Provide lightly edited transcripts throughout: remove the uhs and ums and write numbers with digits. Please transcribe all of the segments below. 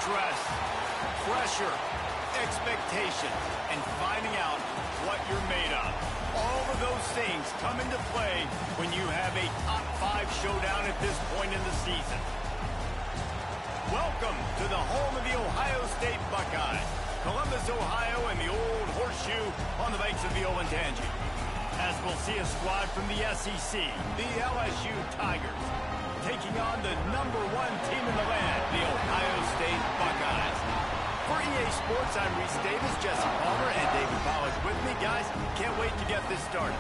stress, pressure, expectation, and finding out what you're made of. All of those things come into play when you have a top 5 showdown at this point in the season. Welcome to the home of the Ohio State Buckeyes, Columbus, Ohio, and the Old Horseshoe on the banks of the Olentangy. As we'll see a squad from the SEC, the LSU Tigers, taking on the #1 team in the land, the Ohio State Buckeyes. For EA Sports, I'm Reese Davis, Jesse Palmer, and David Pollack with me. Guys, can't wait to get this started.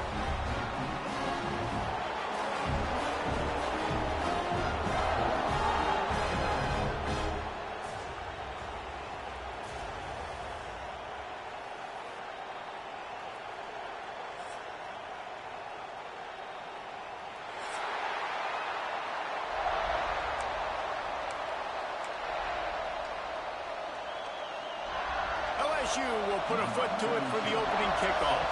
LSU will put a foot to it for the opening kickoff.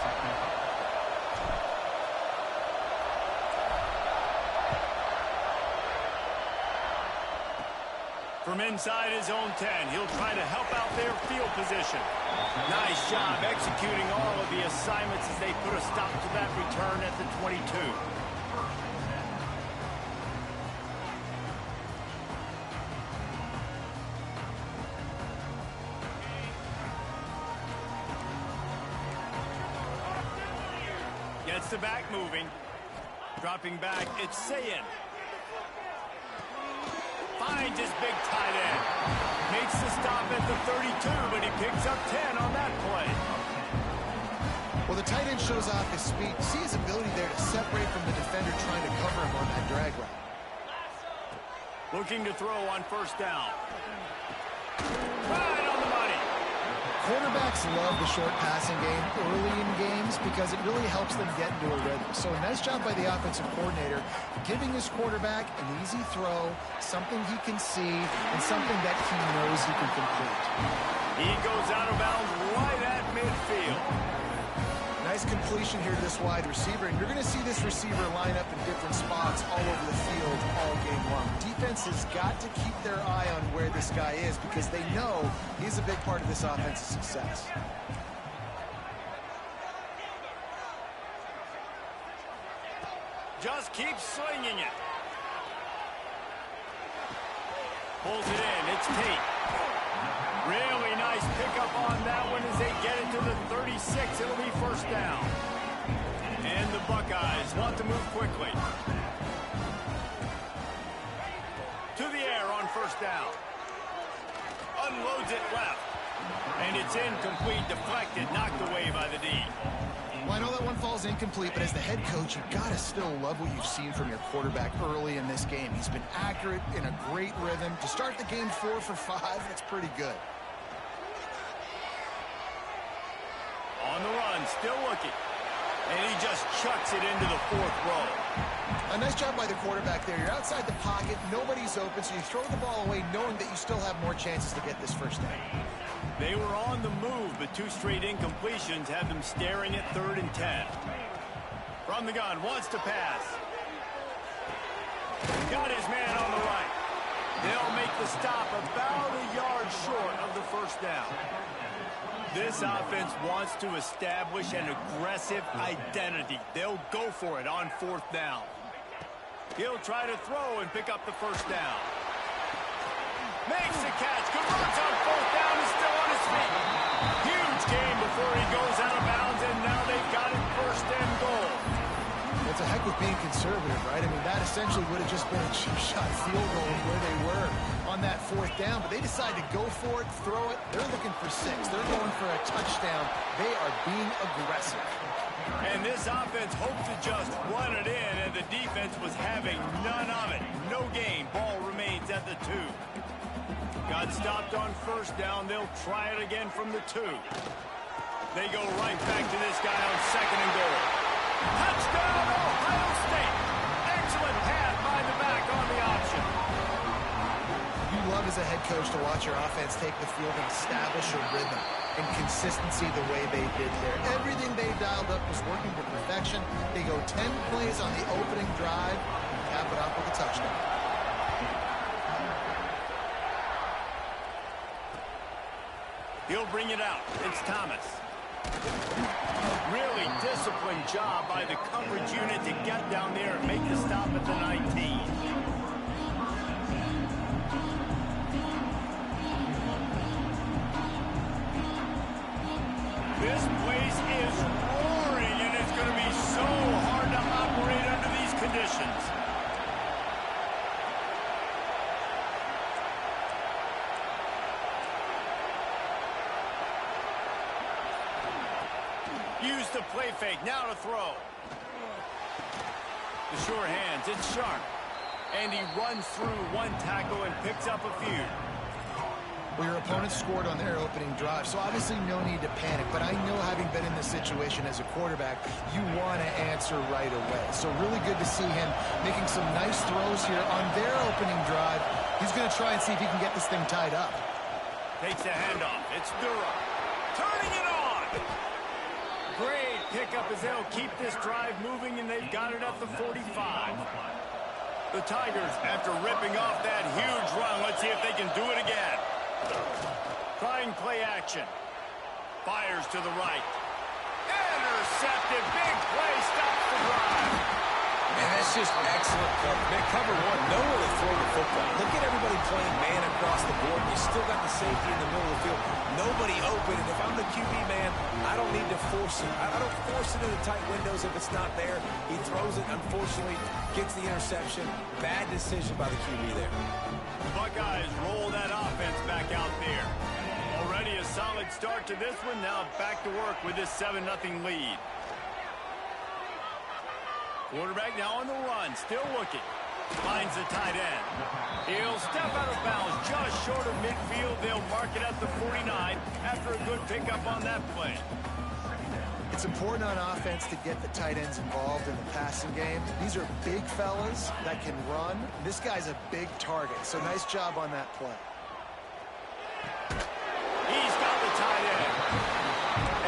From inside his own 10, he'll try to help out their field position. Nice job executing all of the assignments as they put a stop to that return at the 22. Gets the back moving. Dropping back, it's Sayin. Finds his big tight end. Makes the stop at the 32, but he picks up 10 on that play. Well, the tight end shows off his speed. See his ability there to separate from the defender trying to cover him on that drag route. Looking to throw on first down. Right on the money. Quarterbacks love the short passing game early in games because it really helps them get into a rhythm. So a nice job by the offensive coordinator giving his quarterback an easy throw, something he can see, and something that he knows he can complete. He goes out of bounds right at midfield. Nice completion here to this wide receiver, and you're going to see this receiver line up in different spots all over the field all game long. Defense has got to keep their eye on where this guy is because they know he's a big part of this offense's success. Just keep slinging it. Pulls it in. It's Tate. Really nice pickup on that one as they get it to the 36. It'll be first down. And the Buckeyes want to move quickly. To the air on first down. Unloads it left. And it's incomplete, deflected, knocked away by the D. Well, I know that one falls incomplete, but as the head coach, you've got to still love what you've seen from your quarterback early in this game. He's been accurate, in a great rhythm. To start the game 4 for 5, that's pretty good. On the run, still looking. And he just chucks it into the 4th row. A nice job by the quarterback there. You're outside the pocket, nobody's open, so you throw the ball away knowing that you still have more chances to get this first down. They were on the move, but 2 straight incompletions have them staring at 3rd and 10. From the gun, wants to pass. Got his man on the right. They'll make the stop about a yard short of the first down. This offense wants to establish an aggressive identity. They'll go for it on 4th down. He'll try to throw and pick up the first down. Makes the catch, converts on 4th down, is still on his feet. Huge game before he goes out of bounds, and now they've got it 1st and goal. It's a heck of being conservative, right? I mean, that essentially would have just been a cheap shot field goal where they were on that 4th down, but they decided to go for it, throw it. They're looking for 6. They're going for a touchdown. They are being aggressive. And this offense hoped to just run it in, and the defense was having none of it. No gain. Ball remains at the 2. Got stopped on 1st down. They'll try it again from the 2. They go right back to this guy on 2nd and goal. Touchdown, Ohio State. Excellent pass by the back on the option. You love as a head coach to watch your offense take the field and establish a rhythm and consistency the way they did there. Everything they dialed up was working to perfection. They go 10 plays on the opening drive and cap it off with a touchdown. He'll bring it out. It's Thomas. Really disciplined job by the coverage unit to get down there and make the stop at the 19. This place is roaring, and it's going to be so hard to operate under these conditions. Use the play fake, now to throw. The sure hands, it's sharp. And he runs through one tackle and picks up a few. Well, your opponent scored on their opening drive, so obviously no need to panic. But I know, having been in this situation as a quarterback, you want to answer right away. So really good to see him making some nice throws here on their opening drive. He's going to try and see if he can get this thing tied up. Takes the handoff. It's Dura. Turning it on. Great pickup as they'll keep this drive moving, and they've got it at the 45. The Tigers, after ripping off that huge run, let's see if they can do it again. Trying play action. Fires to the right. Intercepted. Big play. Stops the drive. And that's just excellent cover. They cover one. Nowhere to throw the football. Look at everybody playing man across the board. You still got the safety in the middle of the field. Nobody open. And if I'm the QB man, I don't need to force it. I don't force it into tight windows if it's not there. He throws it, unfortunately, gets the interception. Bad decision by the QB there. The Buckeyes roll that offense back out there. Already a solid start to this one. Now back to work with this 7-0 lead. Quarterback now on the run, still looking. Finds the tight end. He'll step out of bounds just short of midfield. They'll mark it at the 49 after a good pickup on that play. It's important on offense to get the tight ends involved in the passing game. These are big fellas that can run. This guy's a big target, so nice job on that play. He's got the tight end.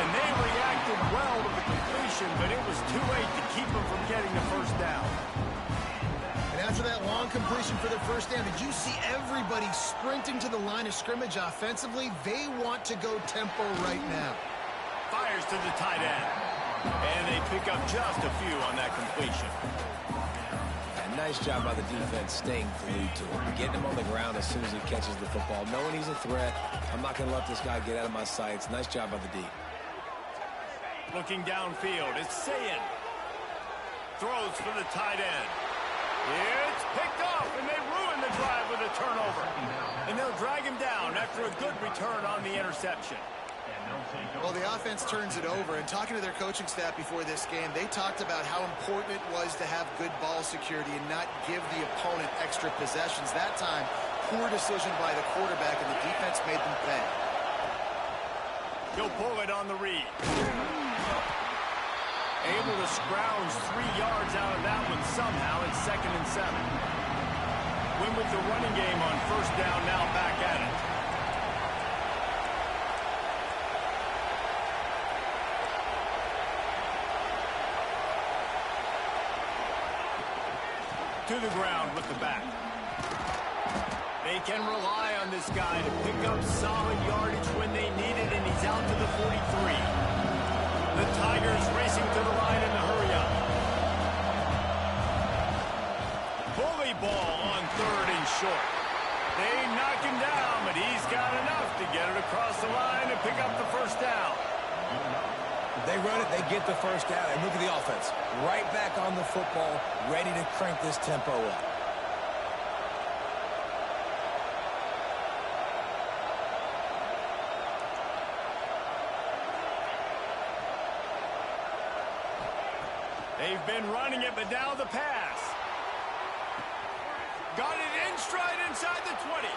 And they reacted well to the completion, but it was too late to keep him from getting the first down. And after that long completion for the first down, did you see everybody sprinting to the line of scrimmage offensively? They want to go tempo right now. Fires to the tight end. And they pick up just a few on that completion. And nice job by the defense staying glued to him. Getting him on the ground as soon as he catches the football. Knowing he's a threat. I'm not going to let this guy get out of my sights. Nice job by the D. Looking downfield, it's Sayin. Throws for the tight end. It's picked off, and they ruin the drive with a turnover. And they'll drag him down after a good return on the interception. Well, the offense turns it over, and talking to their coaching staff before this game, they talked about how important it was to have good ball security and not give the opponent extra possessions. That time, poor decision by the quarterback, and the defense made them pay. He'll pull it on the read. Able to scrounge 3 yards out of that one somehow. It's 2nd and 7. Win with the running game on first down, now back at it. To the ground with the back. They can rely on this guy to pick up solid yardage when they need it, and he's out to the 43. The Tigers racing to the line in the hurry-up. Bully ball on 3rd and short. They knock him down, but he's got enough to get it across the line and pick up the first down. They run it, they get the first down, and look at the offense. Right back on the football, ready to crank this tempo up. They've been running it, but now the pass. Got it in stride inside the 20.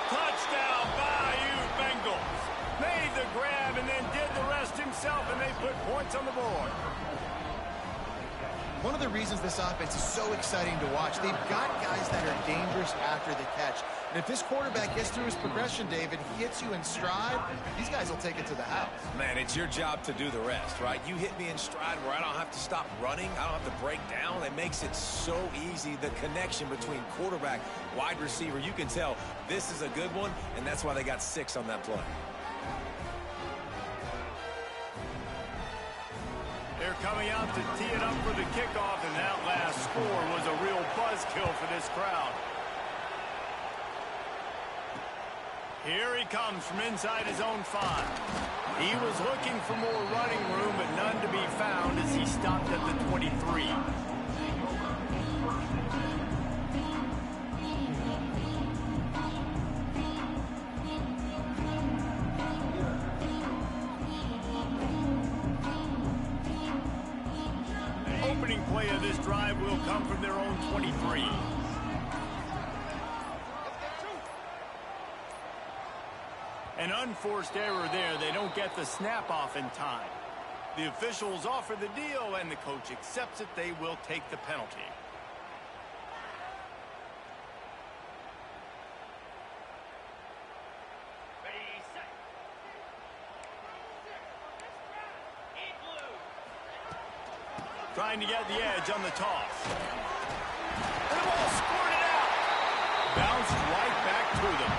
Touchdown, Bayou Bengals. Made the grab and then did the rest himself, and they put points on the board. One of the reasons this offense is so exciting to watch, they've got guys that are dangerous after the catch. And if this quarterback gets through his progression, David, he hits you in stride, these guys will take it to the house. Man, it's your job to do the rest, right? You hit me in stride where I don't have to stop running. I don't have to break down. It makes it so easy, the connection between quarterback, wide receiver. You can tell this is a good one, and that's why they got 6 on that play. They're coming out to tee it up for the kickoff, and that last score was a real buzzkill for this crowd. Here he comes from inside his own 5. He was looking for more running room, but none to be found as he stopped at the 23. Opening play of this drive will come from their own 23. An unforced error there. They don't get the snap off in time. The officials offer the deal, and the coach accepts it. They will take the penalty. Trying to get the edge on the toss. And the ball squirted out. Bounced right back to them.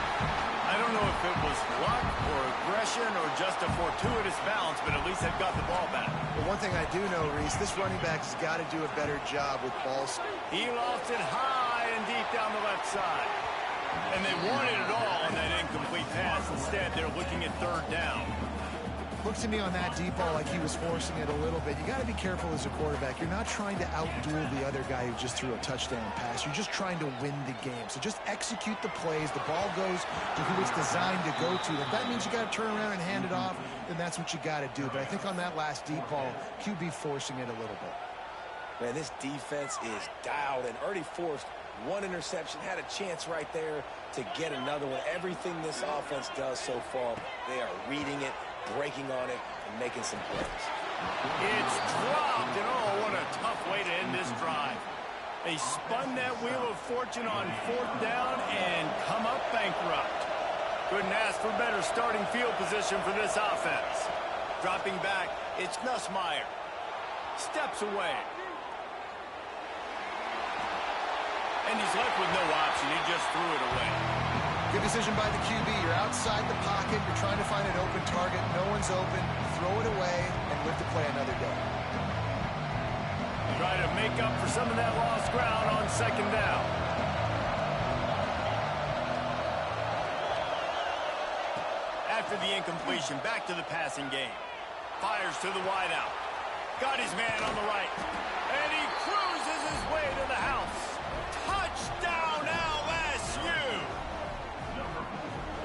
I don't know if it was luck or aggression or just a fortuitous bounce, but at least they've got the ball back. Well, one thing I do know, Reese, this running back has got to do a better job with balls. He lost it high and deep down the left side. And they wanted it all on that incomplete pass. Instead, they're looking at 3rd down. Looked to me on that deep ball like he was forcing it a little bit. You got to be careful as a quarterback. You're not trying to outduel the other guy who just threw a touchdown pass. You're just trying to win the game. So just execute the plays. The ball goes to who it's designed to go to. If that means you got to turn around and hand it off, then that's what you got to do. But I think on that last deep ball, QB forcing it a little bit. Man, this defense is dialed and already forced one interception. Had a chance right there to get another one. Everything this offense does so far, they are reading it, breaking on it, and making some plays. It's dropped, and oh, what a tough way to end this drive. They spun that wheel of fortune on 4th down and come up bankrupt. Couldn't ask for better starting field position for this offense. Dropping back, it's Nussmeier. Steps away. And he's left with no option. He just threw it away. Good decision by the QB. You're outside the pocket. You're trying to find an open target. No one's open. Throw it away and live to play another day. Try to make up for some of that lost ground on 2nd down. After the incompletion, back to the passing game. Fires to the wideout. Got his man on the right. And he cruises his way to the house. Touchdown, LSU!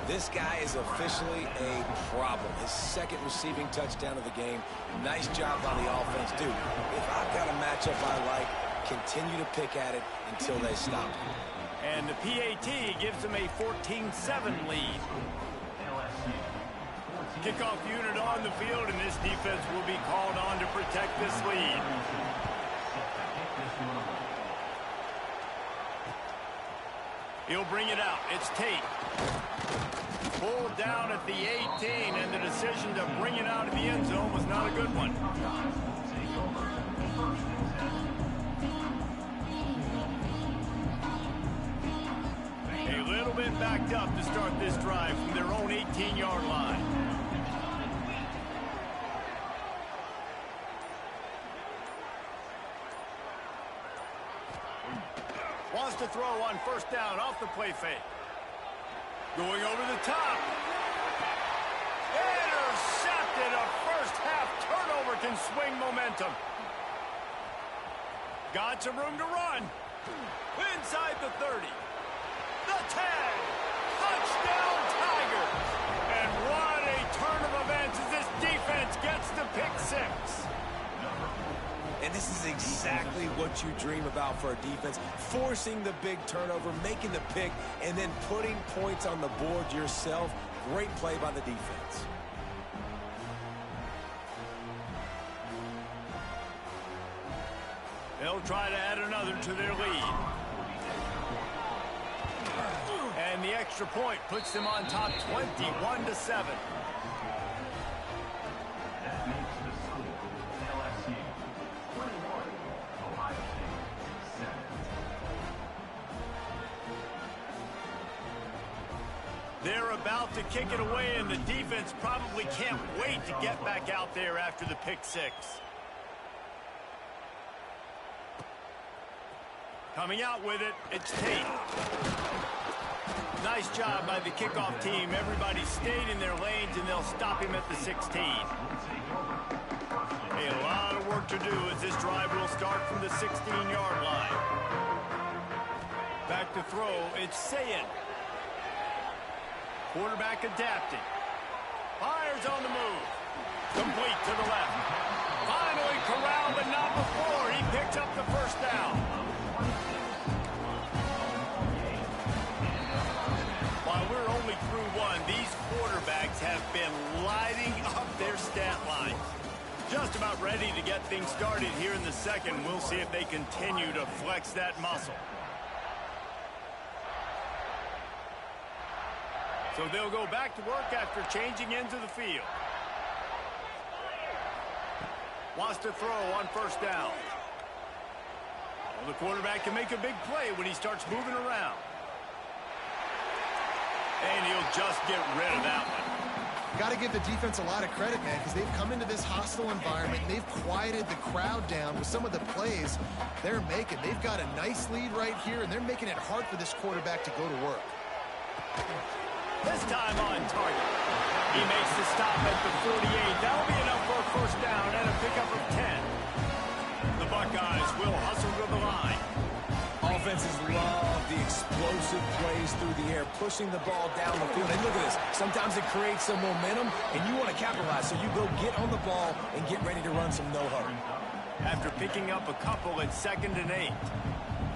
This guy is officially a problem. His 2nd receiving touchdown of the game. Nice job by the offense. Dude, if I've got a matchup I like, continue to pick at it until they stop. And the PAT gives them a 14-7 lead. Kickoff unit on the field, and this defense will be called on to protect this lead. He'll bring it out. It's Tate. Pulled down at the 18, and the decision to bring it out of the end zone was not a good one. A little bit backed up to start this drive from their own 18-yard line. Wants to throw on 1st down off the play fake. Going over the top. Intercepted. A first-half turnover can swing momentum. Got some room to run. Inside the 30. The 10. Touchdown, Tigers. And what a turn of events as this defense gets to pick 6. And this is exactly what you dream about for a defense. Forcing the big turnover, making the pick, and then putting points on the board yourself. Great play by the defense. They'll try to add another to their lead. And the extra point puts them on top 21-7. They're about to kick it away, and the defense probably can't wait to get back out there after the pick 6. Coming out with it, it's Tate. Nice job by the kickoff team. Everybody stayed in their lanes, and they'll stop him at the 16. A lot of work to do as this drive will start from the 16-yard line. Back to throw, it's Sayin. Quarterback adapting. Fires on the move. Complete to the left. Finally corralled, but not before. He picks up the first down. While we're only through one, these quarterbacks have been lighting up their stat lines. Just about ready to get things started here in the second. We'll see if they continue to flex that muscle. So they'll go back to work after changing into the field. Wants to throw on first down. Well, the quarterback can make a big play when he starts moving around. And he'll just get rid of that one. Got to give the defense a lot of credit, man, because they've come into this hostile environment. They've quieted the crowd down with some of the plays they're making. They've got a nice lead right here, and they're making it hard for this quarterback to go to work. This time on target. He makes the stop at the 48. That'll be enough for a first down and a pickup of 10. The Buckeyes will hustle to the line. Offenses love the explosive plays through the air, pushing the ball down the field. And look at this. Sometimes it creates some momentum, and you want to capitalize. So you go get on the ball and get ready to run some no-huddle. After picking up a couple at 2nd and 8.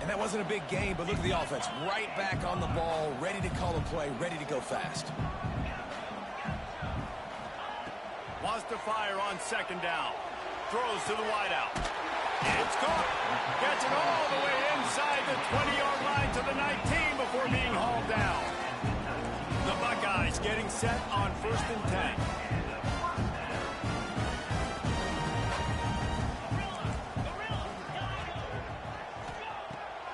And that wasn't a big gain, but look at the offense. Right back on the ball, ready to call a play, ready to go fast. Wants to fire on 2nd down. Throws to the wideout. It's caught. Gets it all the way inside the 20-yard line to the 19 before being hauled down. The Buckeyes getting set on 1st and 10.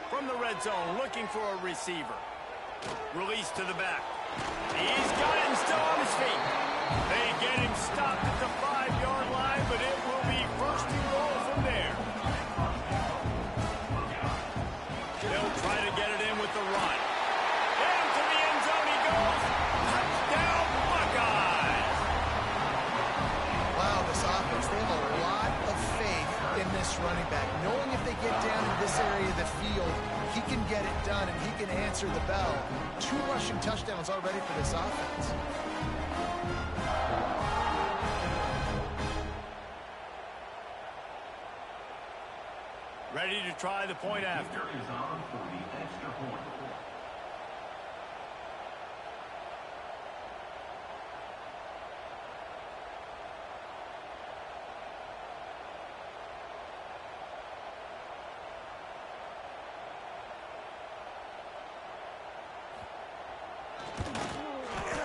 From the red zone, looking for a receiver. Release to the back. He's got it and still on his feet. They get him stopped at the 5-yard line, but it will be 1st and goal from there. They'll try to get it in with the run. Into the end zone he goes. Touchdown, Buckeyes! Wow, this offense, they have a lot of faith in this running back, knowing if they get down in this area of the field, he can get it done and he can answer the bell. 2 rushing touchdowns already for this offense. Ready to try the point after.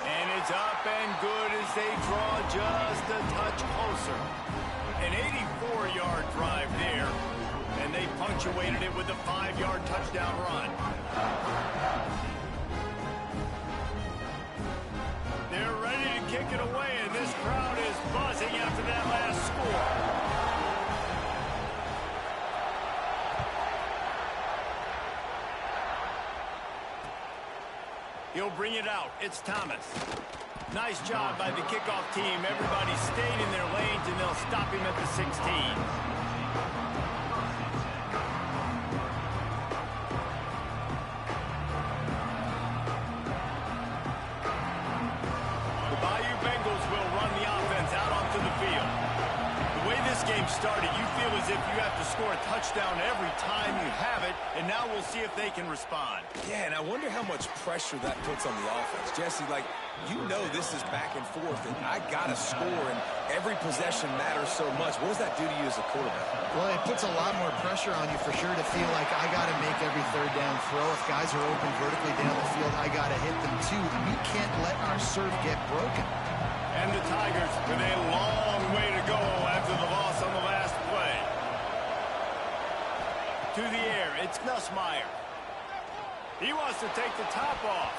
And it's up and good as they draw just a touch closer. An 84-yard drive there. And they punctuated it with a 5-yard touchdown run. They're ready to kick it away, and this crowd is buzzing after that last score. He'll bring it out. It's Thomas. Nice job by the kickoff team. Everybody stayed in their lanes, and they'll stop him at the 16. Game started, you feel as if you have to score a touchdown every time you have it, and now we'll see if they can respond. Yeah, and I wonder how much pressure that puts on the offense. Jesse, like, you know this is back and forth, and I got to score, and every possession matters so much. What does that do to you as a quarterback? Well, it puts a lot more pressure on you for sure to feel like I got to make every 3rd down throw. If guys are open vertically down the field, I got to hit them too. We can't let our serve get broken. And the Tigers with a long way to go after the loss on the last play. To the air, it's Nussmeier. He wants to take the top off.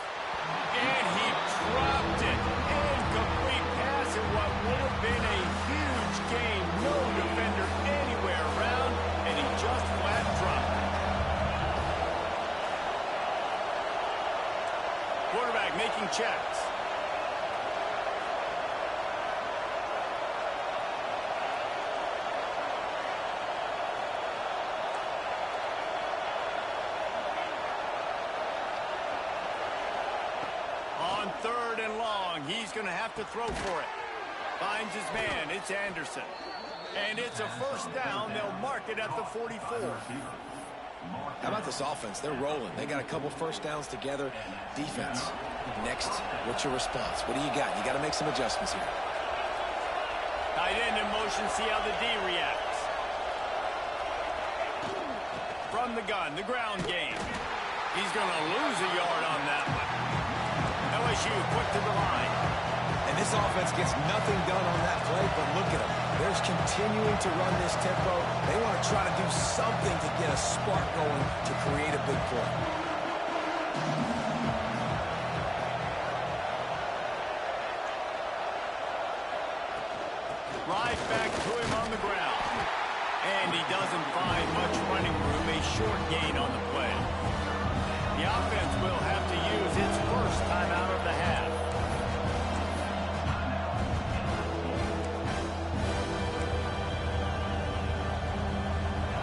And he dropped it. Incomplete pass in what would have been a huge gain. No defender anywhere around, and he just flat dropped it. making checks. On 3rd and long, he's going to have to throw for it. Finds his man. It's Anderson. And it's a first down. They'll mark it at the 44. How about this offense? They're rolling. They got a couple first downs together. Defense. Next, what's your response? What do you got? You got to make some adjustments here. Tight end in motion. See how the D reacts. From the gun, the ground game. He's going to lose a yard on that one. LSU quick to the line. And this offense gets nothing done on that play, but look at them. They're continuing to run this tempo. They want to try to do something to get a spark going to create a big play. Right back to him on the ground. And he doesn't find much running room, a short gain on the play. The offense will have to use its first timeout of the half.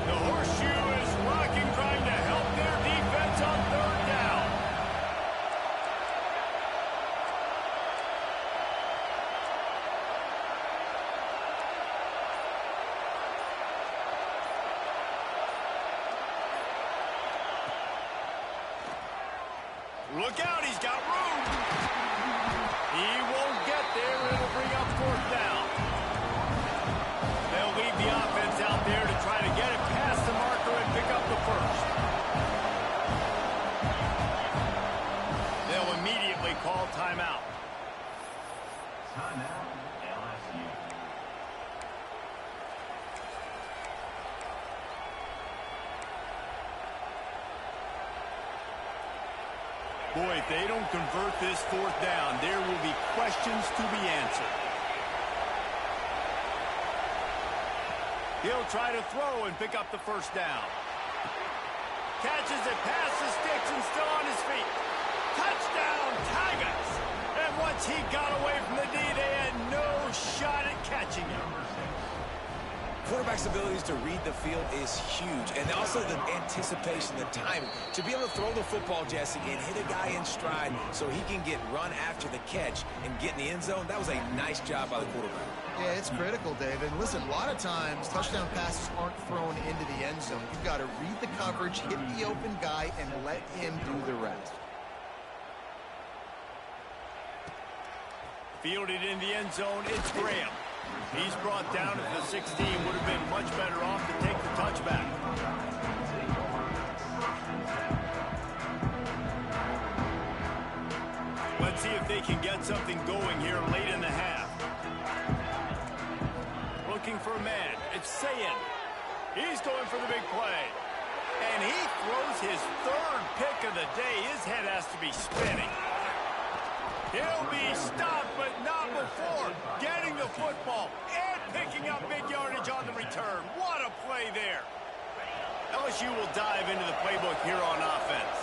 The horseshoe is rocking, trying to help their defense on 3rd down. Look out, he's got room. He won't get there. It'll bring up 4th down. They'll leave the offense out there to try to get it past the marker and pick up the first. They'll immediately call timeout. Timeout, LSU. Boy, if they don't convert this 4th down, there will be questions to be answered. He'll try to throw and pick up the first down. Catches it past the sticks and still on his feet. Touchdown, Tigers! And once he got away from the D, they had no shot at catching him. Quarterback's abilities to read the field is huge, and also the anticipation, the timing. To be able to throw the football, Jesse, and hit a guy in stride so he can get run after the catch and get in the end zone, that was a nice job by the quarterback. Yeah, it's critical, David. Listen, a lot of times touchdown passes aren't thrown into the end zone. You've got to read the coverage, hit the open guy, and let him do the rest. Fielded in the end zone, it's Graham. He's brought down at the 16. Would have been much better off to take the touchback. Let's see if they can get something going here late in the half. Looking for a man. It's Sayin. He's going for the big play. And he throws his 3rd pick of the day. His head has to be spinning. He'll be stopped, but not before getting the football and picking up big yardage on the return. What a play there. LSU will dive into the playbook here on offense.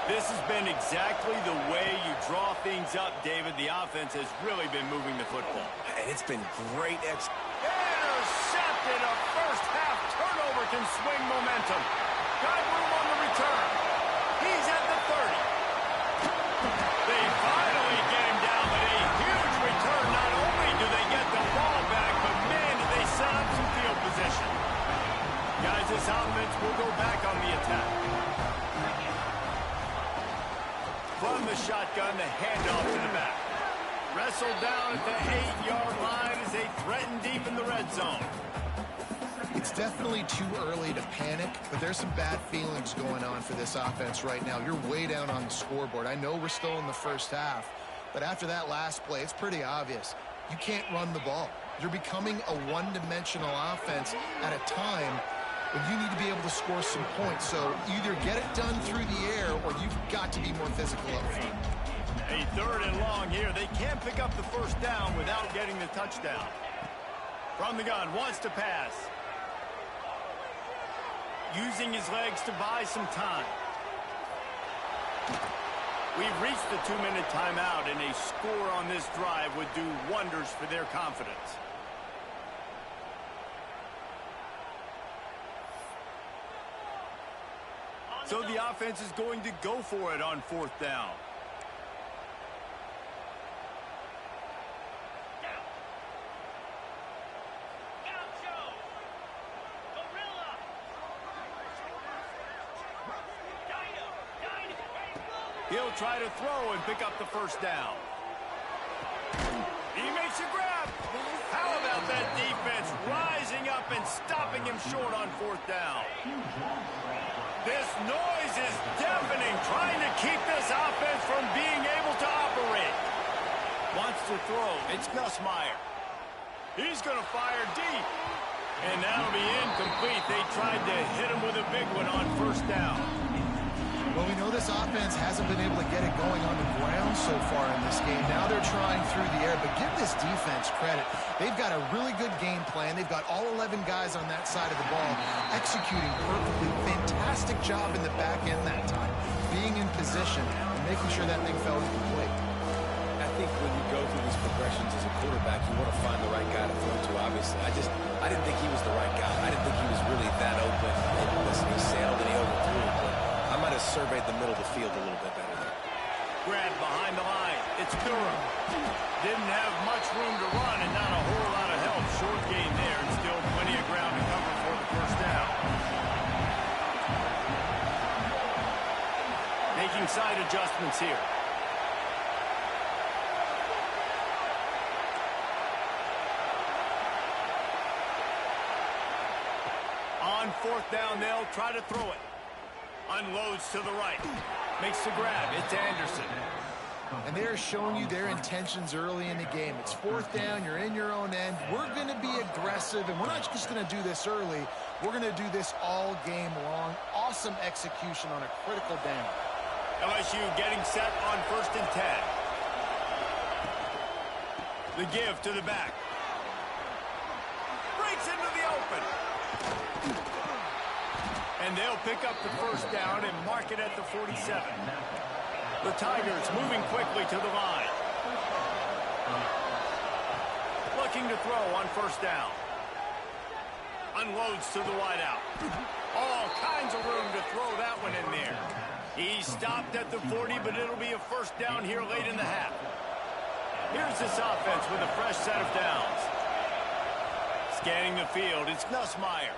This has been exactly the way you draw things up, David. The offense has really been moving the football. And it's been great Intercepted. A first-half turnover can swing momentum. Got room on the return. He's at the 30. They finally get him down with a huge return. Not only do they get the ball back, but man, do they set up some field position. Guys, this offense will go back on the attack. From the shotgun, the handoff to the back. Wrestled down at the 8-yard line as they threaten deep in the red zone. It's definitely too early to panic, but there's some bad feelings going on for this offense right now. You're way down on the scoreboard. I know we're still in the first half, but after that last play, it's pretty obvious. You can't run the ball. You're becoming a one-dimensional offense at a time when you need to be able to score some points. So either get it done through the air or you've got to be more physical up front. A 3rd and long here. They can't pick up the first down without getting the touchdown. From the gun, wants to pass. Using his legs to buy some time. We've reached the 2-minute timeout, and a score on this drive would do wonders for their confidence. So the offense is going to go for it on 4th down. He'll try to throw and pick up the 1st down. He makes a grab. How about that defense rising up and stopping him short on 4th down? This noise is deafening, trying to keep this offense from being able to operate. Wants to throw. It's Nussmeier. He's going to fire deep. And that'll be incomplete. They tried to hit him with a big one on 1st down. Well, we know this offense hasn't been able to get it going on the ground so far in this game. Now they're trying through the air, but give this defense credit. They've got a really good game plan. They've got all 11 guys on that side of the ball executing perfectly. Fantastic job in the back end that time, being in position and making sure that thing fell incomplete. I think when you go through these progressions as a quarterback, you want to find the right guy to throw to, obviously. I didn't think he was the right guy. I didn't think he was really that open. And listen, he sailed and he overthrew it, but I might have surveyed the middle of the field a little bit better there. Grab behind the line. It's Durham. Didn't have much room to run and not a whole lot of help. Short gain there and still plenty of ground to cover for the 1st down. Making side adjustments here. On 4th down, they'll try to throw it. Unloads to the right. Makes the grab. It's Anderson. And they're showing you their intentions early in the game. It's 4th down. You're in your own end. We're going to be aggressive, and we're not just going to do this early. We're going to do this all game long. Awesome execution on a critical down. LSU getting set on 1st and 10. The give to the back. Breaks into the open. And they'll pick up the 1st down and mark it at the 47. The Tigers moving quickly to the line. Looking to throw on 1st down. Unloads to the wideout. All kinds of room to throw that one in there. He stopped at the 40, but it'll be a 1st down here late in the half. Here's this offense with a fresh set of downs. Scanning the field, it's Nussmeier.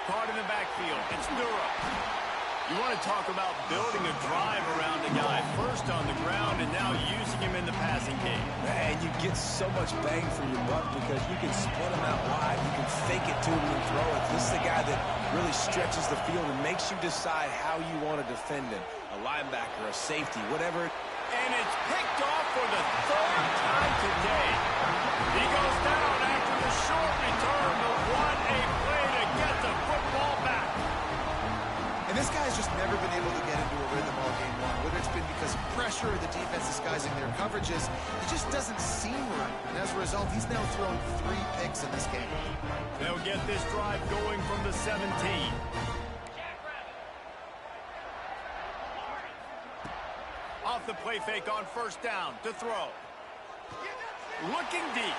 Caught in the backfield, it's Durham. You want to talk about building a drive around a guy first on the ground and now using him in the passing game. And you get so much bang for your buck because you can split him out wide. You can fake it to him and throw it. This is the guy that really stretches the field and makes you decide how you want to defend him. A linebacker, a safety, whatever. And it's picked off for the 3rd time today. He goes down after the short return, but what a play to get the football back. And this guy's just never been able to get into a rhythm all game long. Whether it's been because of pressure or the defense disguising their coverages, it just doesn't seem right. And as a result, he's now thrown 3 picks in this game. They'll get this drive going from the 17. Off the play fake on 1st down to throw. Looking deep.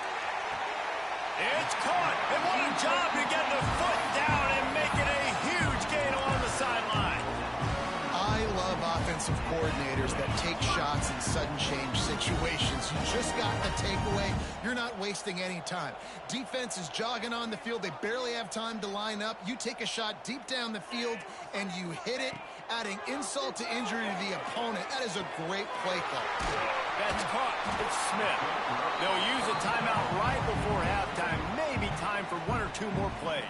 It's caught. And what a job to get the foot down and make it a huge gain along the sideline. I love offensive coordinators that take shots in sudden change situations. You just got the takeaway. You're not wasting any time. Defense is jogging on the field. They barely have time to line up. You take a shot deep down the field, and you hit it, adding insult to injury to the opponent. That is a great play call. That's caught. It's Smith. They'll use a timeout right before halftime. Maybe time for 1 or 2 more plays.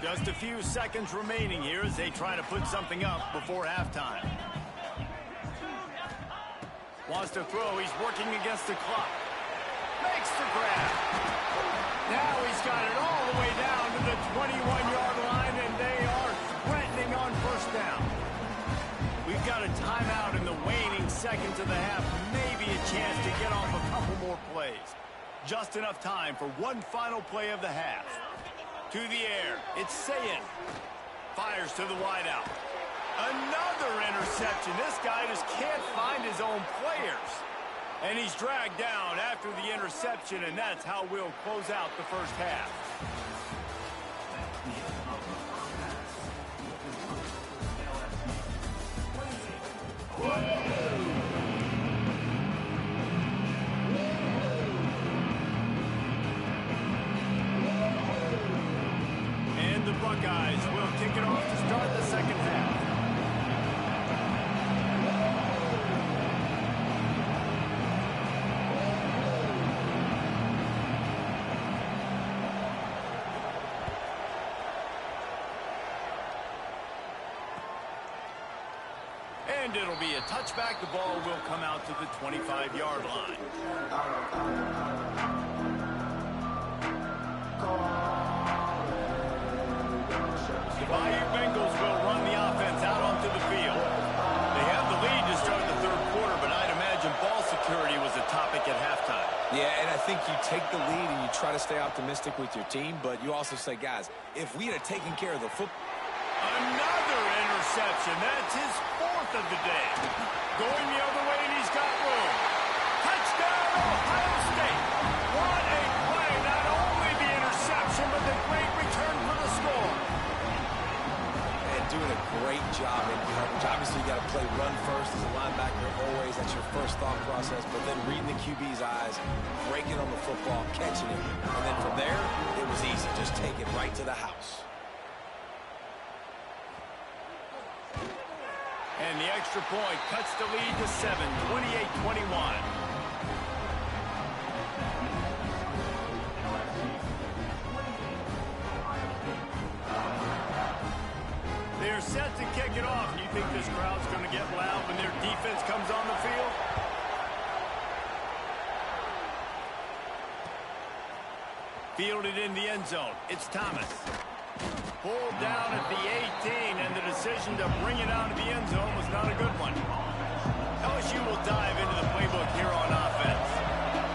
Just a few seconds remaining here as they try to put something up before halftime. Wants to throw. He's working against the clock. Makes the grab. Now he's got it all the way down to the 21-yard line, and they are threatening on 1st down. We've got a timeout in the waning seconds of the half. Maybe a chance to get off a couple more plays. Just enough time for one final play of the half. To the air. It's Sayin. Fires to the wideout. Another interception. This guy just can't find his own players. And he's dragged down after the interception, and that's how we'll close out the first half. And the Buckeyes will kick it off to start the second half. And it'll be a touchback. The ball will come out to the 25-yard line. The Bayou Bengals will run the offense out onto the field. They have the lead to start the third quarter, but I'd imagine ball security was a topic at halftime. Yeah, and I think you take the lead and you try to stay optimistic with your team, but you also say, guys, if we had taken care of the football... Another interception. That's his fourth of the day. Going the other way, and he's got room. Touchdown, Ohio State. What a play. Not only the interception, but the great return for the score. And doing a great job in coverage. Obviously, you got to play run first as a linebacker always. That's your first thought process. But then reading the QB's eyes, breaking on the football, catching it. And then from there, it was easy. Just take it right to the house. And the extra point cuts the lead to 7, 28-21. They're set to kick it off. You think this crowd's going to get loud when their defense comes on the field? Fielded in the end zone. It's Thomas. Pulled down at the 18, and the decision to bring it out of the end zone was not a good one. LSU will dive into the playbook here on offense.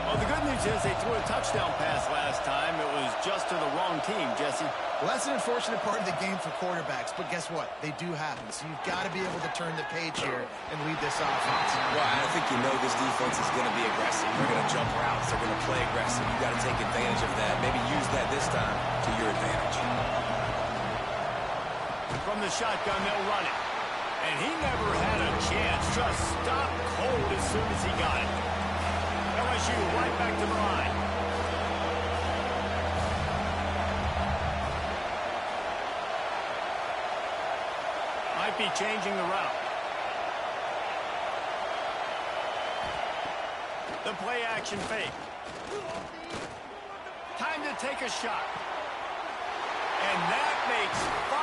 Well, the good news is they threw a touchdown pass last time. It was just to the wrong team, Jesse. Well, that's an unfortunate part of the game for quarterbacks, but guess what? They do happen, so you've got to be able to turn the page here and lead this offense. Well, I think you know this defense is going to be aggressive. They're going to jump routes. They're going to play aggressive. You got to take advantage of that. Maybe use that this time to your advantage. From the shotgun, they'll run it. And he never had a chance. Just stopped cold as soon as he got it. LSU right back to the line. Might be changing the route. The play action fake. Time to take a shot. And that makes 5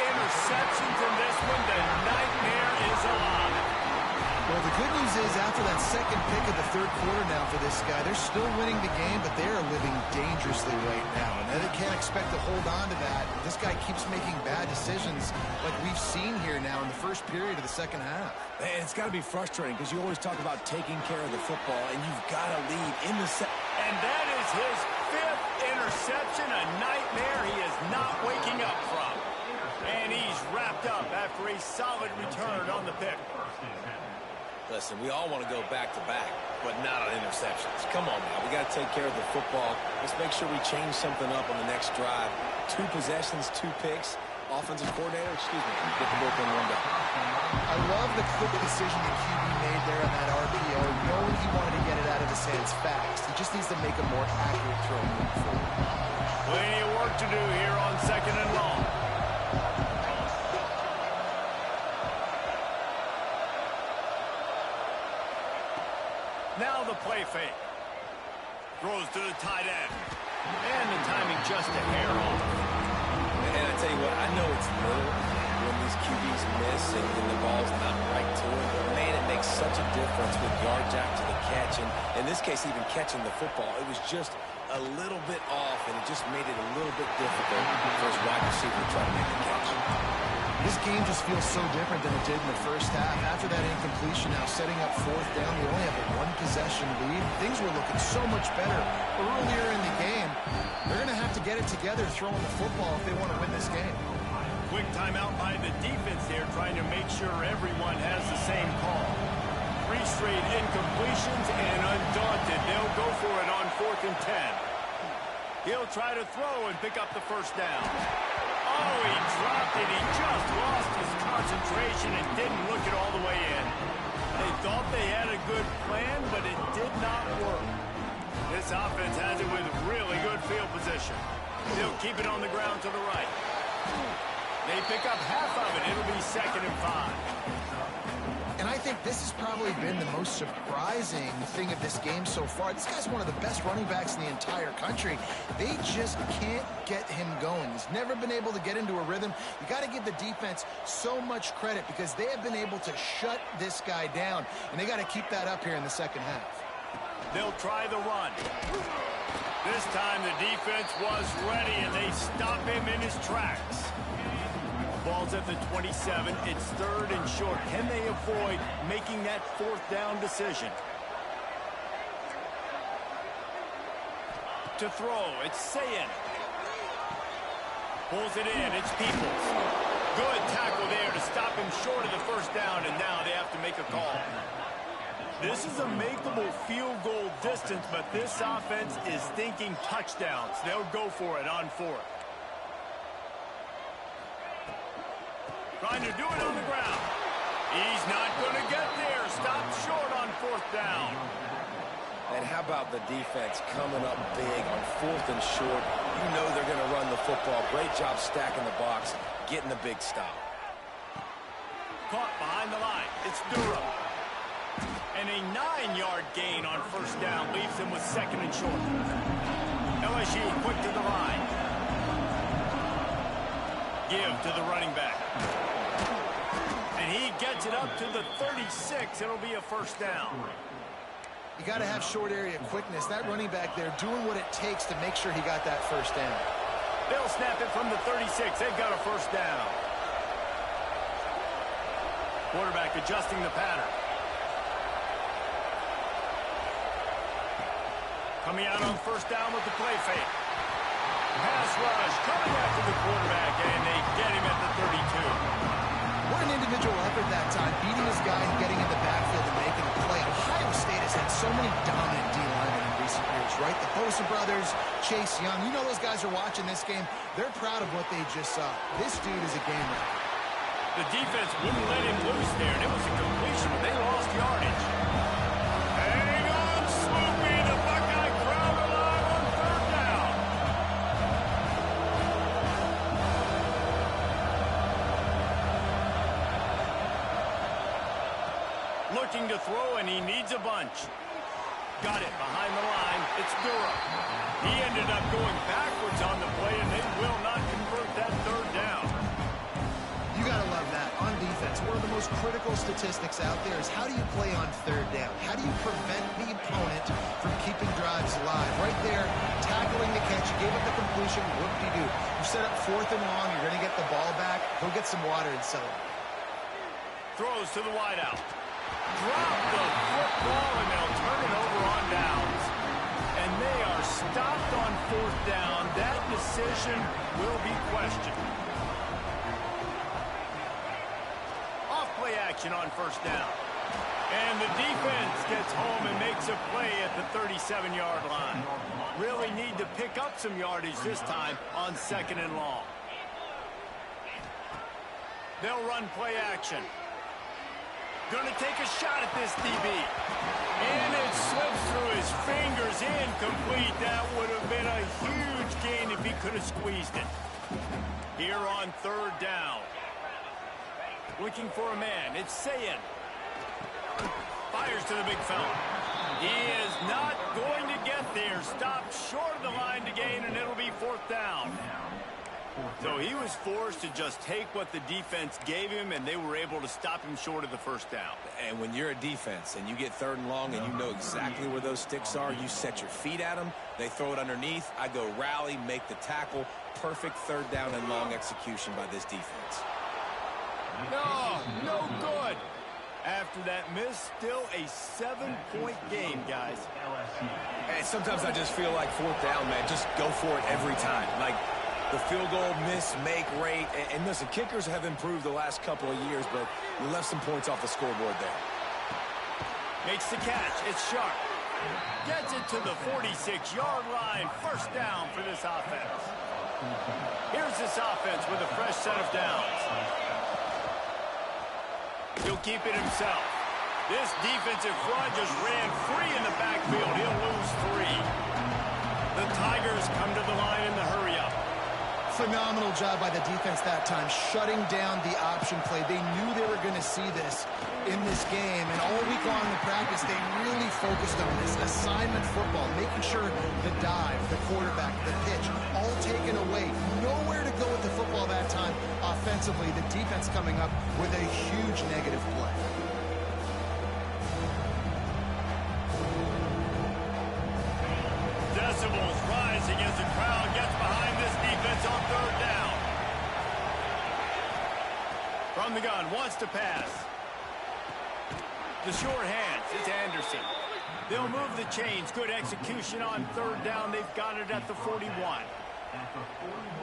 interceptions in this one. The nightmare is alive. Well, the good news is after that second pick of the third quarter now for this guy, they're still winning the game, but they are living dangerously right now. And they can't expect to hold on to that. This guy keeps making bad decisions like we've seen here now in the first period of the second half. And it's got to be frustrating because you always talk about taking care of the football, and you've got to lead in the second. And that is his 5th interception, a nightmare he is not waking up from. And he's wrapped up after a solid return on the pick. Listen, we all want to go back-to-back, but not on interceptions. Come on now, we got to take care of the football. Let's make sure we change something up on the next drive. 2 possessions, 2 picks. Offensive coordinator, get the bullpen one down. I love the quick decision the QB made there on that RPO, knowing he wanted to get it out of his hands fast. He just needs to make a more accurate throw moving forward. Plenty of work to do here on 2nd and long. Now the play fake. Throws to the tight end. And the timing just a hair off. And I tell you what, I know it's little when these QBs miss and the ball's not right to him, but man, it makes such a difference with yards after the catch. And in this case, even catching the football, it was just a little bit off, and it just made it a little bit difficult for his wide receiver to try to make the catch. This game just feels so different than it did in the first half. After that incompletion, now setting up fourth down, they only have a one-possession lead. Things were looking so much better earlier in the game. They're going to have to get it together throwing the football if they want to win this game. Quick timeout by the defense here, trying to make sure everyone has the same call. 3 straight incompletions, and undaunted, they'll go for it on 4th and 10. He'll try to throw and pick up the first down. Oh, he dropped it. He just lost his concentration and didn't look it all the way in. They thought they had a good plan, but it did not work. This offense has it with really good field position. They'll keep it on the ground to the right. They pick up half of it. It'll be 2nd and 5. And I think this has probably been the most surprising thing of this game so far. This guy's one of the best running backs in the entire country. They just can't get him going. He's never been able to get into a rhythm. You got to give the defense so much credit because they have been able to shut this guy down, and they got to keep that up here in the second half. They'll try the run. This time the defense was ready, and they stop him in his tracks. Ball's at the 27. It's 3rd and short. Can they avoid making that 4th down decision? To throw, it's Sayin. Pulls it in. It's Peoples. Good tackle there to stop him short of the first down, and now they have to make a call. This is a makeable field goal distance, but this offense is thinking touchdowns. They'll go for it on 4th. Trying to do it on the ground. He's not going to get there. Stopped short on 4th down. And how about the defense coming up big on 4th and short? You know they're going to run the football. Great job stacking the box, getting the big stop. Caught behind the line. It's Durham. And a 9-yard gain on 1st down leaves him with 2nd and short. LSU quick to the line. Give to the running back. And he gets it up to the 36. It'll be a 1st down. You got to have short area quickness. That running back there doing what it takes to make sure he got that 1st down. They'll snap it from the 36. They've got a 1st down. Quarterback adjusting the pattern. Coming out on 1st down with the play fake. Pass rush coming after the quarterback, and they get him at the 32. What an individual effort that time, beating his guy and getting in the backfield and making a play. Ohio State has had so many dominant D-linemen in recent years, right? The Bosa brothers, Chase Young. You know those guys are watching this game. They're proud of what they just saw. This dude is a game winner. The defense wouldn't let him loose there, and it was a completion, but they lost yardage. Hang on, Swoopy. The Buckeye crowd alive on 3rd down. Looking to throw, and he needs a bunch. Got it behind the line. It's Durham. He ended up going backwards on the play, and they will not convert that 3rd down. You got to love that. On defense, one of the most critical statistics out there is how do you play on 3rd down? How do you prevent the opponent from keeping drives alive? Right there, tackling the catch. You gave up the completion. Whoop-de-doo. You set up 4th and long. You're going to get the ball back. Go get some water and celebrate. Throws to the wideout. Drop the football, and they'll turn it over on downs. And they are stopped on 4th down. That decision will be questioned. Off-play action on 1st down. And the defense gets home and makes a play at the 37-yard line. Really need to pick up some yardage this time on 2nd and long. They'll run play action. Going to take a shot at this DB. And it slips through his fingers, incomplete. That would have been a huge gain if he could have squeezed it. Here on 3rd down. Looking for a man. It's Sayin. Fires to the big fella. He is not going to get there. Stopped short of the line to gain, and it'll be 4th down. So he was forced to just take what the defense gave him, and they were able to stop him short of the 1st down. And when you're a defense and you get 3rd and long and you know exactly where those sticks are, you set your feet at them, they throw it underneath, I go rally, make the tackle. Perfect 3rd down and long execution by this defense. No, no good. After that miss, still a 7-point game, guys. And sometimes I just feel like fourth down, man. Just go for it every time. Like the field goal miss, make rate. And listen, kickers have improved the last couple of years, but you left some points off the scoreboard there. Makes the catch. It's sharp. Gets it to the 46-yard line. First down for this offense. Here's this offense with a fresh set of downs. He'll keep it himself. This defensive front just ran free in the backfield. He'll lose 3. The Tigers come to the line in the hurry-up. Phenomenal job by the defense that time, shutting down the option play. They knew they were going to see this in this game, and all week long in practice, they really focused on this assignment football, making sure the dive, the quarterback, the pitch, all taken away. Nowhere to go with the football that time offensively. The defense coming up with a huge negative play. Decibels rising as the crowd gets behind this defense on third down. From the gun, wants to pass. The short hands, it's Anderson. They'll move the chains. Good execution on third down. They've got it at the 41.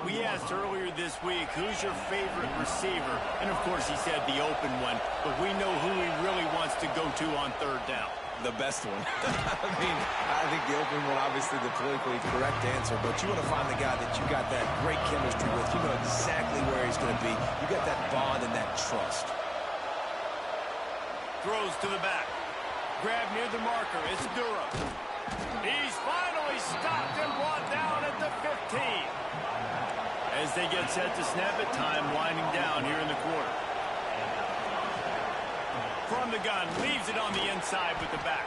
We asked earlier this week, who's your favorite receiver? And, of course, he said the open one. But we know who he really wants to go to on third down. The best one. I think the open one, obviously the politically correct answer, but you want to find the guy that you got that great chemistry with. You know exactly where he's going to be. You got that bond and that trust. Throws to the back. Grab near the marker. It's Durham. He's finally stopped and brought down at the 15. As they get set to snap it, time winding down here in the quarter. From the gun, leaves it on the inside with the back.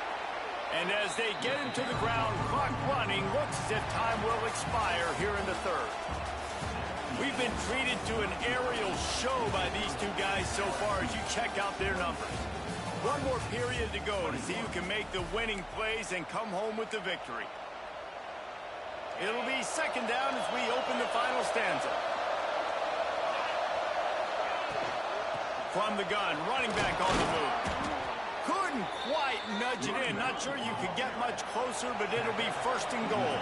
And as they get him to the ground, clock running, looks as if time will expire here in the third. We've been treated to an aerial show by these two guys so far as you check out their numbers. One more period to go to see who can make the winning plays and come home with the victory. It'll be second down as we open the final stanza. From the gun, running back on the move. Couldn't quite nudge it in. Not sure you could get much closer, but it'll be first and goal.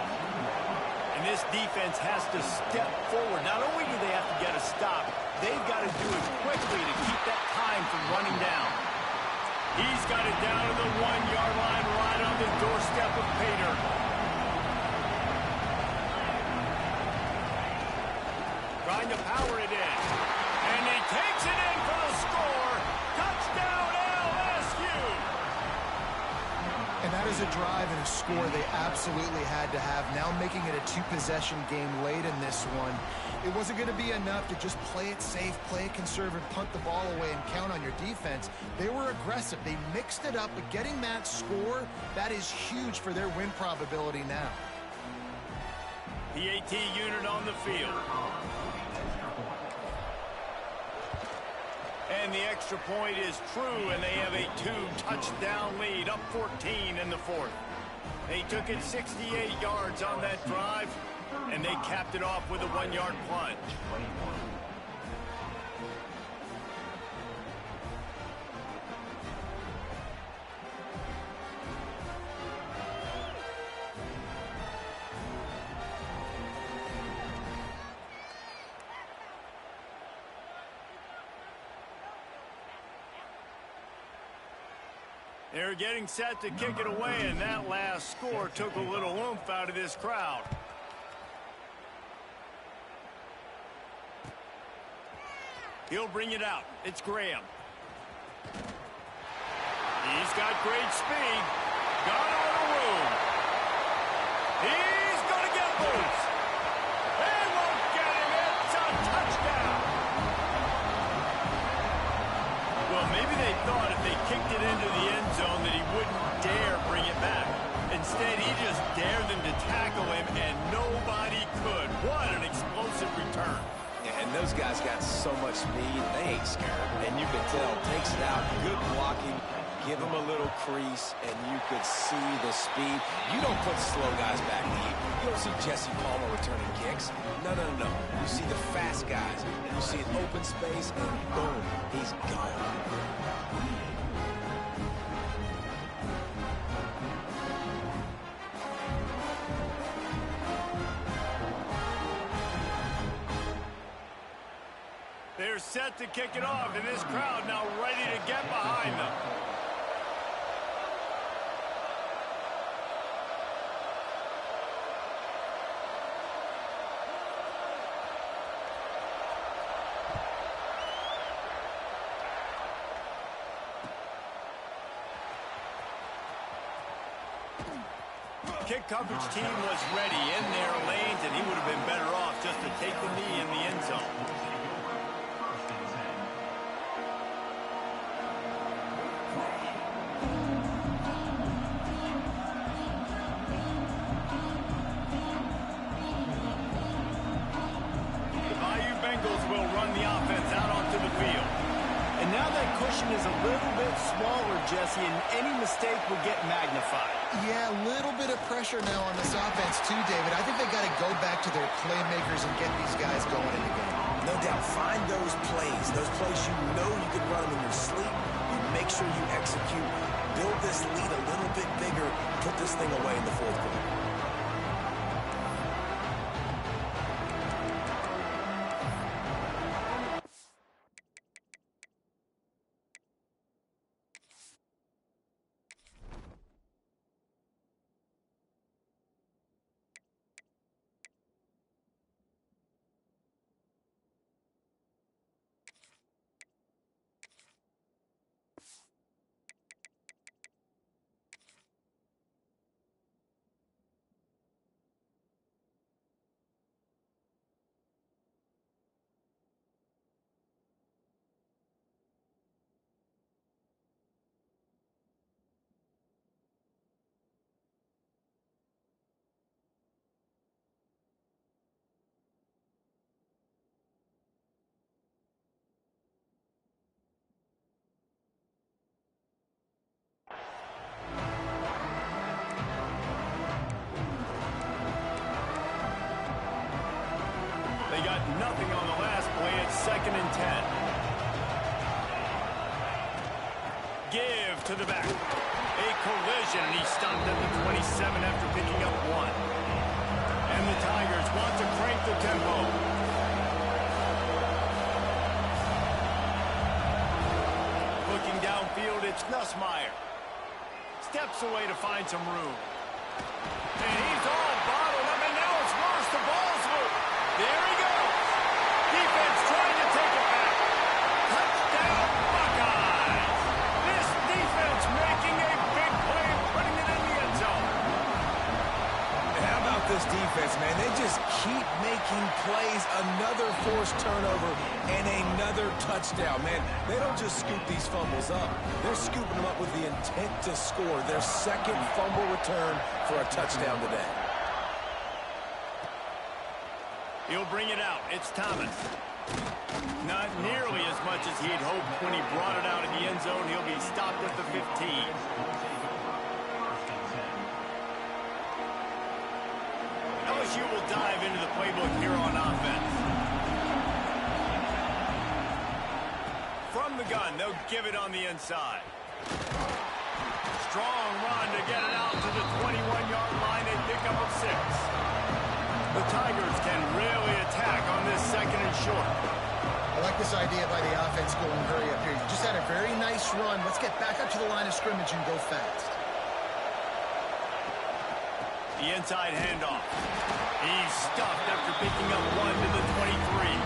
And this defense has to step forward. Not only do they have to get a stop, they've got to do it quickly to keep that time from running down. He's got it down to the 1-yard line right on the doorstep of Pater. Trying to power it in. And he takes it in for the score. Touchdown LSU. And that is a drive and a score they absolutely had to have. Now making it a 2-possession game late in this one. It wasn't going to be enough to just play it safe, play it conservative, punt the ball away, and count on your defense. They were aggressive. They mixed it up, but getting that score, that is huge for their win probability now. The AT unit on the field. And the extra point is true, and they have a 2-touchdown lead, up 14 in the fourth. They took it 68 yards on that drive, and they capped it off with a 1-yard plunge. They're getting set to kick it away, and that last score took a little oomph out of this crowd. He'll bring it out. It's Graham. He's got great speed. Got a little room. He's going to get loose. They won't get him. It's a touchdown. Well, maybe they thought if they kicked it into the end zone that he wouldn't dare bring it back. Instead, he just dared them to tackle him, and nobody could. What an explosive return. And those guys got so much speed, they ain't scared. And you can tell, takes it out, good blocking, give them a little crease, and you could see the speed. You don't put slow guys back deep. You don't see Jesse Palmer returning kicks. No. You see the fast guys, and you see an open space, and boom, he's set to kick it off, and this crowd now ready to get behind them. Kick coverage team was ready in their lanes, and he would have been better off just to take the knee in the end zone. The Bayou Bengals will run the offense out onto the field. And now that cushion is a little bit smaller, Jesse, and any mistake will get magnified. Yeah, a little bit of pressure now on this offense too, David. I think they got to go back to their playmakers and get these guys going in the game. No doubt. Find those plays you know you can run them in your sleep. You make sure you execute. Build this lead a little bit bigger. Put this thing away in the fourth quarter. They got nothing on the last play. It's 2nd and 10. Give to the back. A collision, and he stopped at the 27 after picking up 1. And the Tigers want to crank the tempo. Looking downfield, it's Nussmeier. Steps away to find some room. And he's all bottled up, and now it's worse. The ball's loose. There he goes. Defense trying to take it back. Touchdown, Buckeyes. This defense making a big play and putting it in the end zone. How about this defense, man? They just keep making plays. Another forced turnover and another touchdown, man. They don't just scoop these fumbles up. They're scooping them up with the intent to score. Their 2nd fumble return for a touchdown today. He'll bring it out. It's Thomas. Not nearly as much as he'd hoped when he brought it out in the end zone. He'll be stopped at the 15. LSU will dive into the playbook here on offense. From the gun, they'll give it on the inside. Strong run to get it out to the 21-yard line. They pick up a 6. The Tigers can really attack on this 2nd and short. I like this idea by the offense going hurry up here. You just had a very nice run. Let's get back up to the line of scrimmage and go fast. The inside handoff. He's stuffed after picking up 1 to the 23.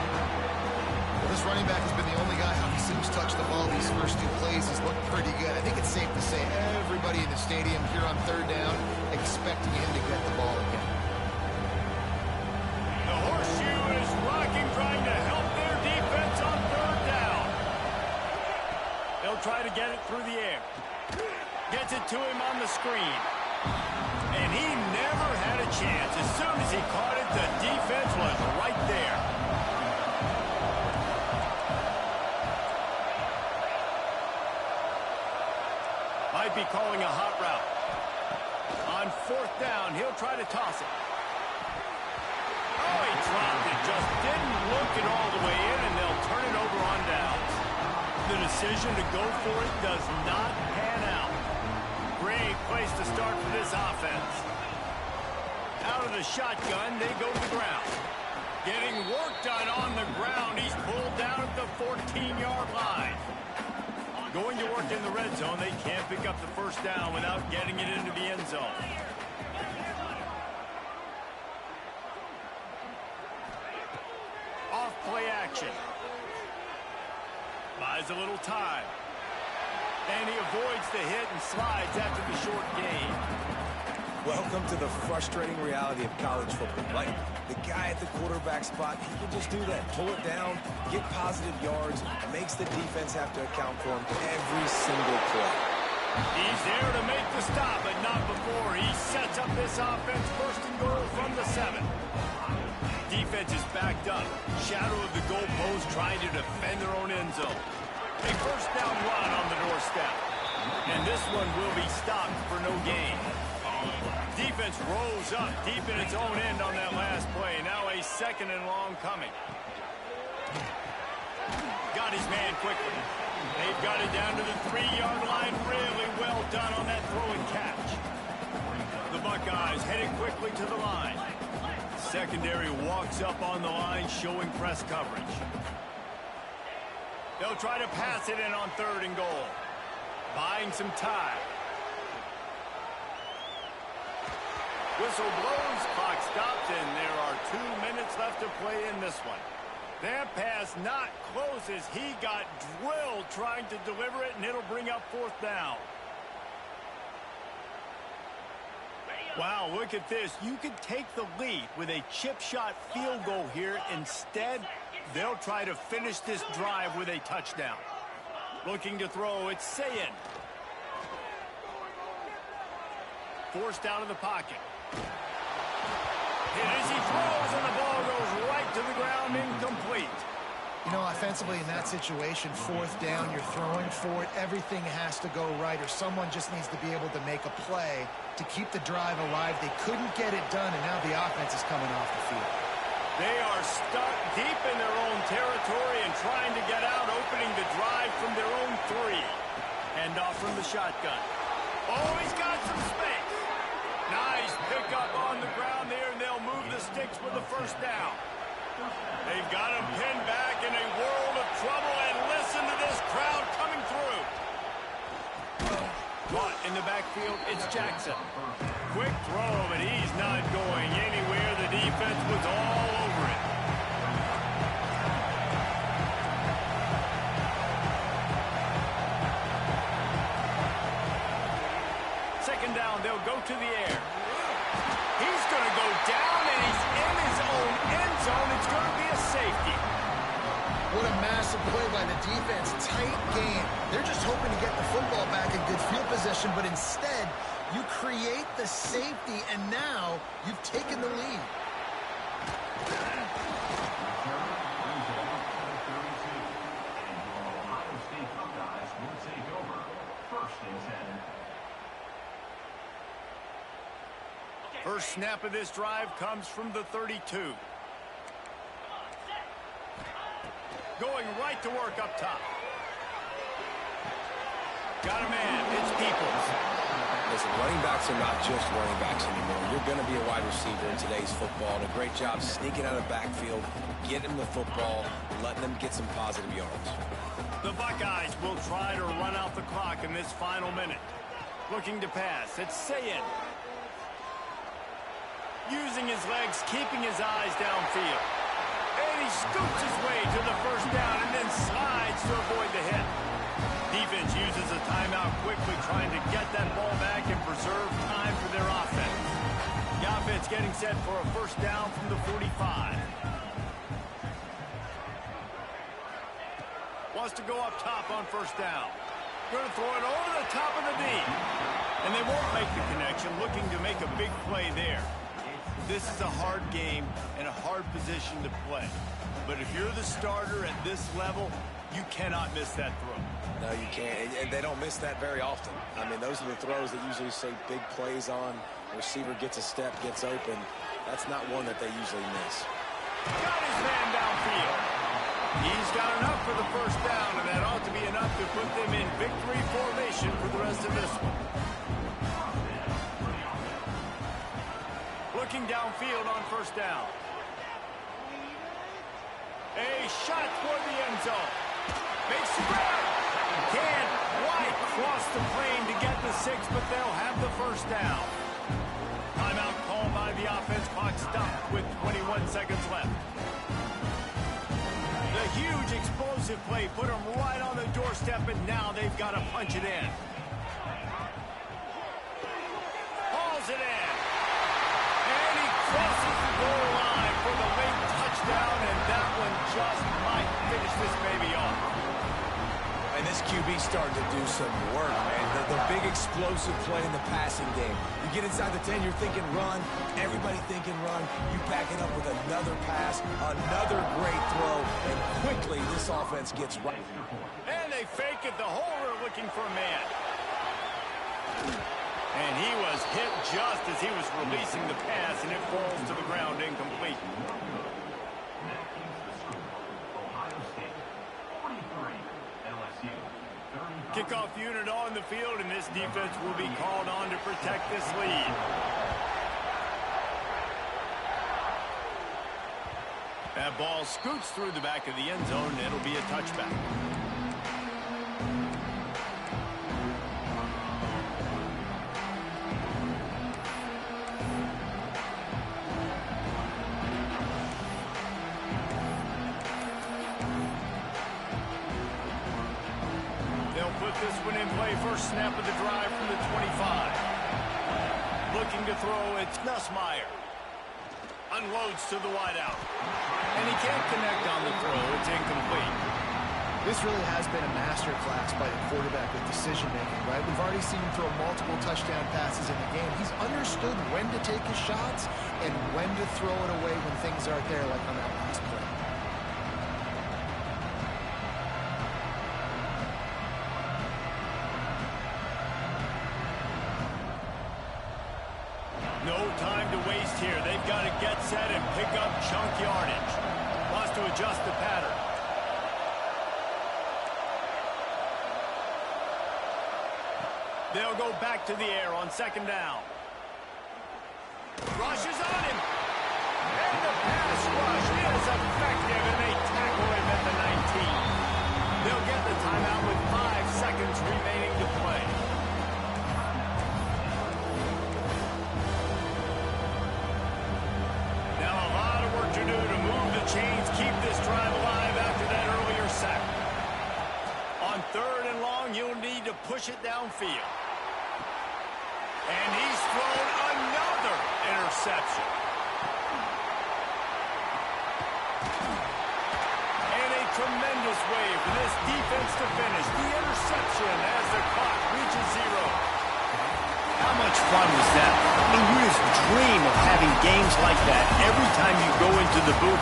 Well, this running back has been the only guy obviously who's touched the ball these first 2 plays. He's looked pretty good. I think it's safe to say everybody in the stadium here on 3rd down expecting him to get the ball again. The horseshoe is rocking, trying to help their defense on 3rd down. They'll try to get it through the air. Gets it to him on the screen. And he never had a chance. As soon as he caught it, the defense was right there. Might be calling a hot route. On 4th down, he'll try to toss it. Oh, he dropped it. Just didn't look it all the way in, and they'll turn it over on downs. The decision to go for it does not pan out. Great place to start for this offense. Out of the shotgun, they go to the ground. Getting work done on the ground. He's pulled down at the 14-yard line. Going to work in the red zone. They can't pick up the first down without getting it into the end zone. Off play action. Buys a little time. And he avoids the hit and slides after the short gain. Welcome to the frustrating reality of college football. Like, the guy at the quarterback spot, he can just do that. Pull it down, get positive yards, makes the defense have to account for him every single play. He's there to make the stop, but not before. He sets up this offense first and goal from the 7. Defense is backed up. Shadow of the goalpost trying to defend their own end zone. A first down run on the doorstep. And this one will be stopped for no gain. Defense rolls up deep in its own end on that last play. Now a second and long coming. Got his man quickly. They've got it down to the 3-yard line. Really well done on that throw and catch. The Buckeyes headed quickly to the line. Secondary walks up on the line, showing press coverage. They'll try to pass it in on 3rd and goal. Buying some time. Whistle blows, clock stops, and there are 2 minutes left to play in this one. That pass not close as he got drilled trying to deliver it, and it'll bring up 4th down. Wow, look at this. You could take the lead with a chip shot field goal here. Instead, they'll try to finish this drive with a touchdown. Looking to throw, it's Sayin. Forced out of the pocket. And as he throws, and the ball goes right to the ground, incomplete. You know, offensively in that situation, 4th down, you're throwing for it. Everything has to go right, or someone just needs to be able to make a play to keep the drive alive. They couldn't get it done, and now the offense is coming off the field. They are stuck deep in their own territory and trying to get out, opening the drive from their own 3. Hand off from the shotgun. Oh, he's got some space. Nice pickup on the ground there, and they'll move the sticks with the first down. They've got him pinned back in a world of trouble, and listen to this crowd coming through. Caught in the backfield, it's Jackson. Quick throw, but he's not going anywhere. The defense was all over it. Second down, they'll go to the air. He's going to go down, and he's in his own end zone. It's going to be a safety. What a massive play by the defense. Tight game. They're just hoping to get the football back in good field position, but instead, you create the safety, and now you've taken the lead. First snap of this drive comes from the 32. Going right to work up top. Got a man. It's Peoples. Listen, running backs are not just running backs anymore. You're going to be a wide receiver in today's football. And a great job sneaking out of the backfield, getting the football, and letting them get some positive yards. The Buckeyes will try to run out the clock in this final minute. Looking to pass. It's Sayin. Using his legs, keeping his eyes downfield. And he scoops his way to the first down and then slides to avoid the hit. Defense uses a timeout quickly, trying to get that ball back and preserve time for their offense. The offense getting set for a first down from the 45. Wants to go up top on first down. Going to throw it over the top of the D. And they won't make the connection, looking to make a big play there. This is a hard game and a hard position to play. But if you're the starter at this level, you cannot miss that throw. No, you can't. And they don't miss that very often. I mean, those are the throws that usually say big plays on. The receiver gets a step, gets open. That's not one that they usually miss. Got his man downfield. He's got enough for the first down, and that ought to be enough to put them in victory formation for the rest of this one. Looking downfield on first down. A shot toward the end zone. Makes the grab. Can't quite cross the plane to get the 6, but they'll have the first down. Timeout called by the offense. Clock stopped with 21 seconds left. The huge explosive play put them right on the doorstep, and now they've got to punch it in. Hauls it in. And he crosses the goal line for the late touchdown, and that one just might finish this baby off. And this QB starting to do some work, man. The big explosive play in the passing game. You get inside the 10, you're thinking run. Everybody thinking run. You back it up with another pass, another great throw, and quickly this offense gets right. And they fake it. The holder looking for a man. And he was hit just as he was releasing the pass, and it falls to the ground incomplete. Kickoff unit on the field, and this defense will be called on to protect this lead. That ball scoots through the back of the end zone, and it'll be a touchback. This one in play, first snap of the drive from the 25. Looking to throw, it's Nussmeier. Unloads to the wideout. And he can't connect on the throw, it's incomplete. This really has been a masterclass by the quarterback with decision-making, right? We've already seen him throw multiple touchdown passes in the game. He's understood when to take his shots and when to throw it away when things aren't there, like on that last play. No time to waste here. They've got to get set and pick up chunk yardage. Wants to adjust the pattern. They'll go back to the air on second down. Rushes on him. And the pass rush is effective, and they tackle him at the 19. They'll get the timeout with 5 seconds remaining to play. Chains keep this drive alive after that earlier sack. On third and long, you'll need to push it downfield. And he's thrown another interception. And a tremendous way for this defense to finish. The interception as the clock reaches 0. How much fun was that? I mean, you just dream of having games like that every time you go into the booth.